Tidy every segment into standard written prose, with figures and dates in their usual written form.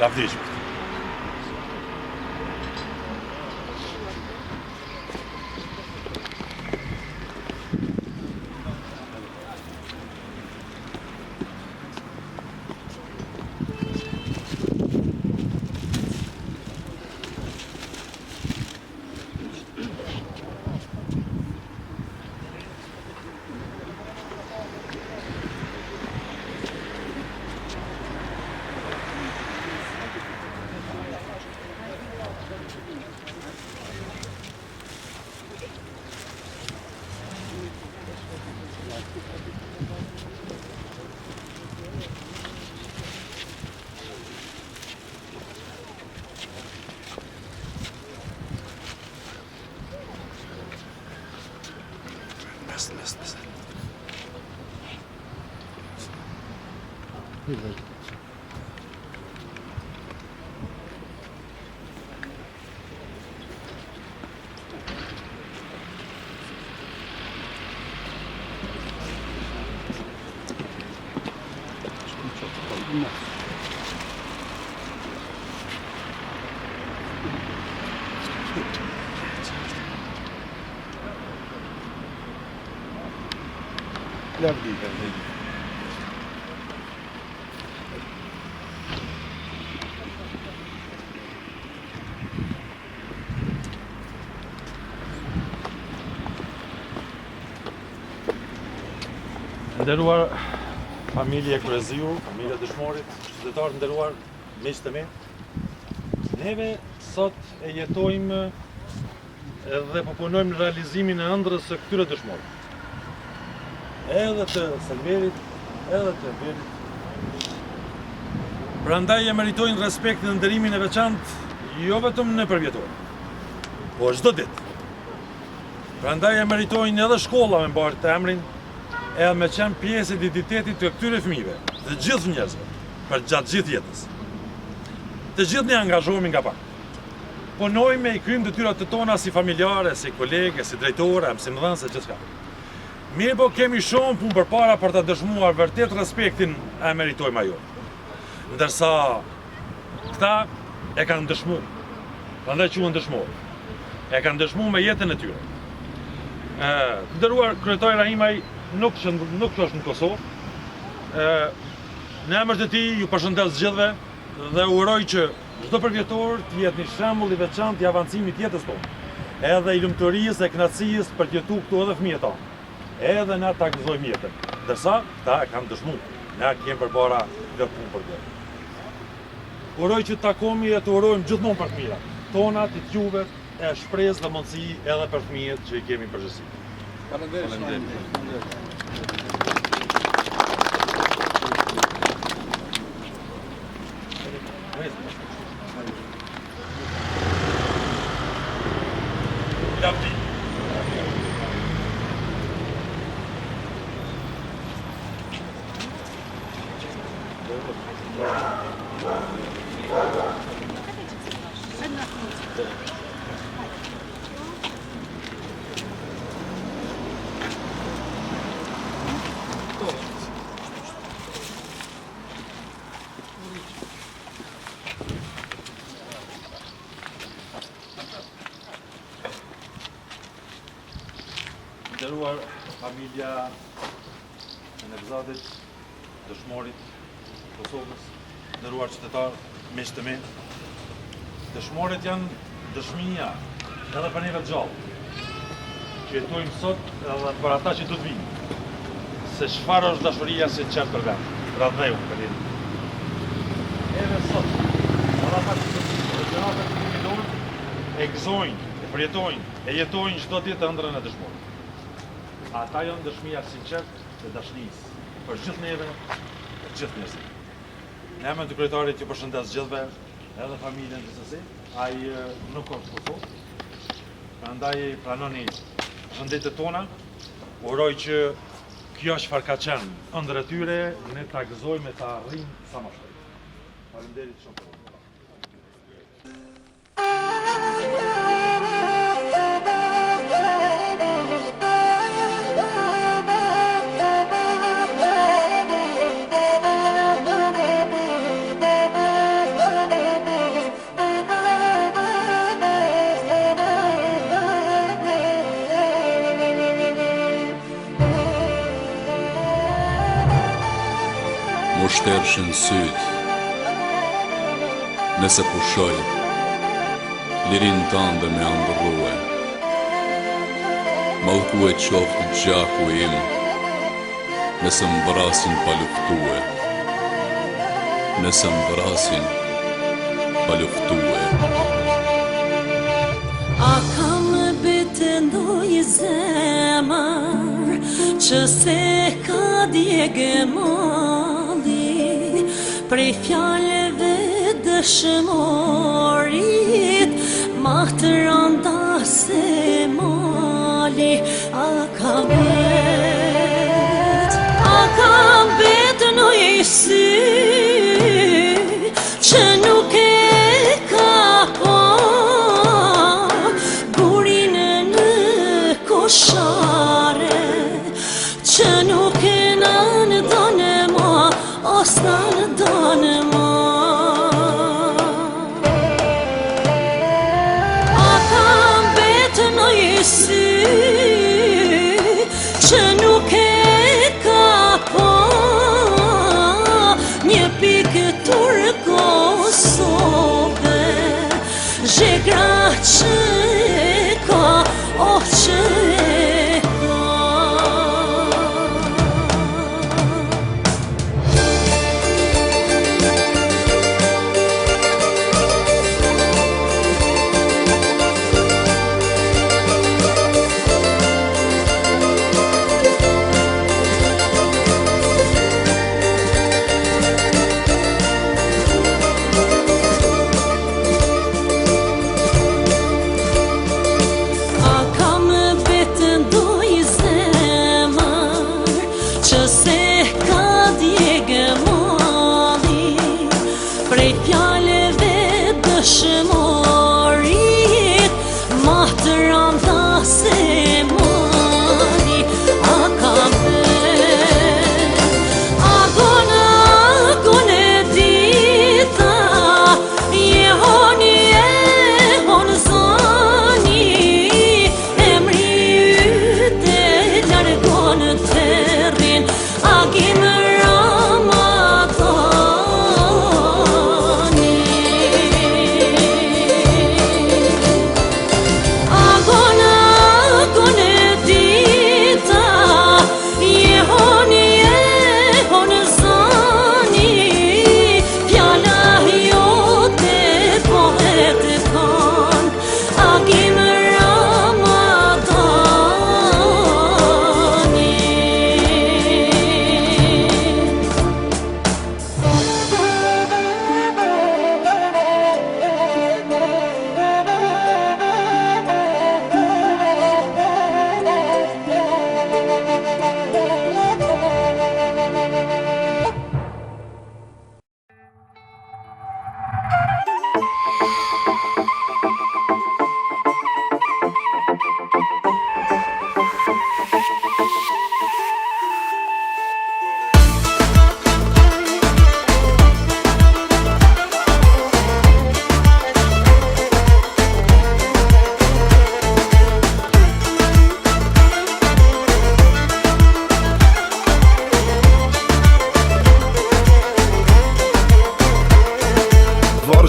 lavdishmit. Nderuar familje Kreziu, familje dëshmorit, qytetarë nderuar, miq të mi, neve sot e jetojmë edhe po punojmë në realizimin e ëndrrës së këtyre dëshmorëve. Edhe të Selverit, edhe të Berit. Prandaj e meritojnë respektin dhe nderimin e veçantë jo vetëm në përvjetor, po çdo ditë. Prandaj e meritojnë edhe shkolla me mbarë të emrin, edhe me qenë pjesë e identitetit të këtyre fëmijëve, të gjithë njerëzve, për gjatë gjithë jetës. Të gjithë ne angazhohemi nga pak. Punojmë i kryjmë detyrat të tona si familjare, si kolege, si drejtore, mësimdhënëse, gjithçka. Mirë po kemi shumë punë përpara për të dëshmuar vërtet respektin e meritojmë ajo. Ndërsa këta e kanë dëshmuar, prandaj quhen dëshmorë. E kanë dëshmuar me jetën e tyre. Nderuar kryetari Rahimaj nuk është në Kosovë. Në emër të tij ju përshëndes gjithëve dhe uroj që çdo përvjetor të jetë një shembull i veçantë i avancimit të jetës tonë, edhe i lumturisë e kënaqësisë për të jetuar këtu edhe fëmijët tanë. Edhe na ta gëzojmë jetën. Ndërsa ta e kanë dëshmuar. Na kemi përpara këtë punë për të. Uroj që të takohemi e të urojmë gjithmonë për të mirat tona, të juve, e shpresë dhe mundësi edhe për fëmijët që i kemi përgjithësi. Faleminderit. Nderuar familja e Nevzadit, dëshmorit, Kosovës, nderuar qytetarë, miq të mi. Dëshmorit janë dëshmia edhe për neve gjallë, që jetojmë sot edhe për ata që do të vinë, se çfarë është dashuria si qenë për vend, radheu për jetë. Edhe sot, edhe ata që do të vinë, gjeneratët që vijnë, e gëzojnë, e përjetojnë, e jetojnë çdo ditë ëndrrën e dëshmorit. Ata janë dëshmia sinqert të dashurisë për gjithë neve, për gjithë njerëzit. Në emër të kryetarit ju përshëndes gjithëve, edhe familjen gjithsesi. Ai nuk është Kosovë. Prandaj pranoni përshëndetjet tona. Uroj që kjo çfarë ka qenë ëndër e tyre, ne ta gëzojmë e ta arrijmë sa më shpejt. Faleminderit shumë. o shtershën syt. Nëse pushoj, lirin tënde me andrrue, mallku e qoftë gjaku im, nëse më vrasin pa luftue, nëse më vrasin pa luftue. A kam bete ndoj zemër që se ka djegë mali prej fjallëve dëshmorit ma të randa se mali. A kam bet ndoj sy që nuk e ka pa koshare që nuk e në done ma os në done ma. A kam betë në jesi që nuk e ka pa një pikë turë Kosove zhegra që ka o që prej fjallëve dëshmorit ma të randa se mali. A kam bet, a gone dita jehoni zani emri yte largon terrin agim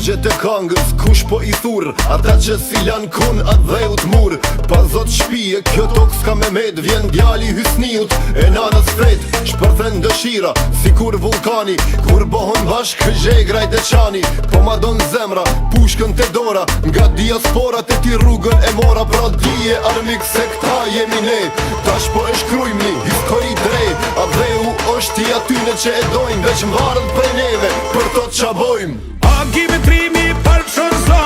Vargjet e kangës, kush po i thur, ata që si lan kun atë dheut mur. Pa zot shpije, kjo tok s'ka me med, vjen djali hysniut e nanës fret. Shpërthen dëshira, si kur vulkani, kur bohon bashk zhegraj dhe qani. Po ma don zemra, pushkën te dora, nga diasporat e ti rrugën e mora. Pra dije armik se këta jemi ne, tash po e shkrujmë një histori drejt. A dheu është i atyne që e dojnë, veç mbarën prej neve, për to qa bojmë. Gimetrimi për shërza,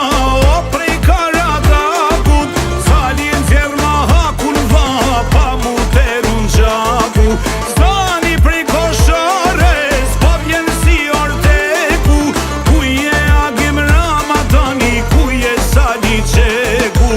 o prej Karadagut, salin zjerë ma hakun dha, pa mu teru në gjaku. Stani prej Koshares, pa vjen si Orteku, kuje Agim Ramadani, kuje Sali Qeku.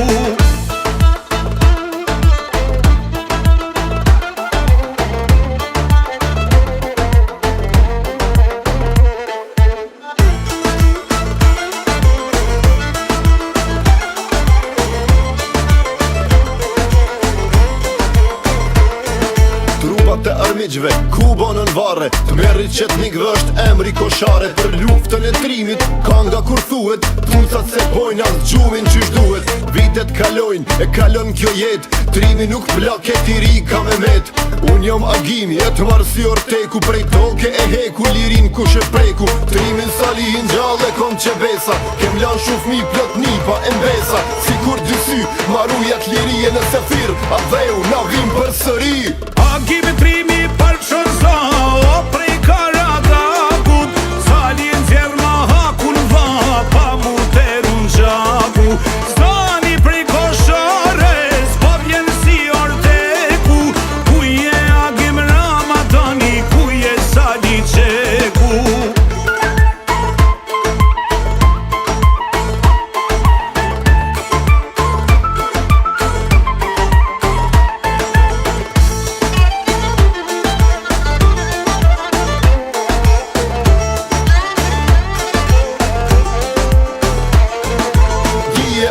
Shtypat e armiqve, ku banën vare Të merri qetnikve është emri koshare Për luftën e trimit, kanga kur thuhet Tuncat se bojnë as gjumin qysh duhet Vitet kalojnë, e kalon kjo jet Trimi nuk plaket i ri ka me met Unë jom agimi, e të marë si orteku Prej toke e heku, lirin kush e preku Trimin salihin gjalle kom që besa Kem lan shufmi plot nipa e mbesa Si kur dysy, marujat lirije në sefir A dheu na vim për sëri Agimi trimi përshon sa O prej Karagakut Salin zjerë ma hakun va Pa mu teru në gjaku Stani prej Koshares Po vjen si orteku Ku je agim Ramadani Ku je Sali Qeku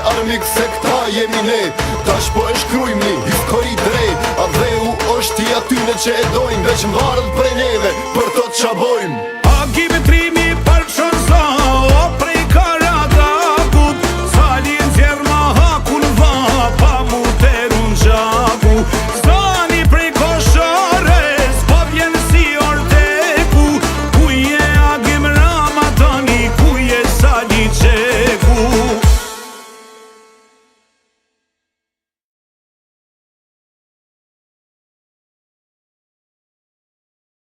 Armik se këta jemi ne Tash po e shkrujmë një histori drejt A dheu është i atyne që e dojnë Veç më varët prej neve për to qa bojmë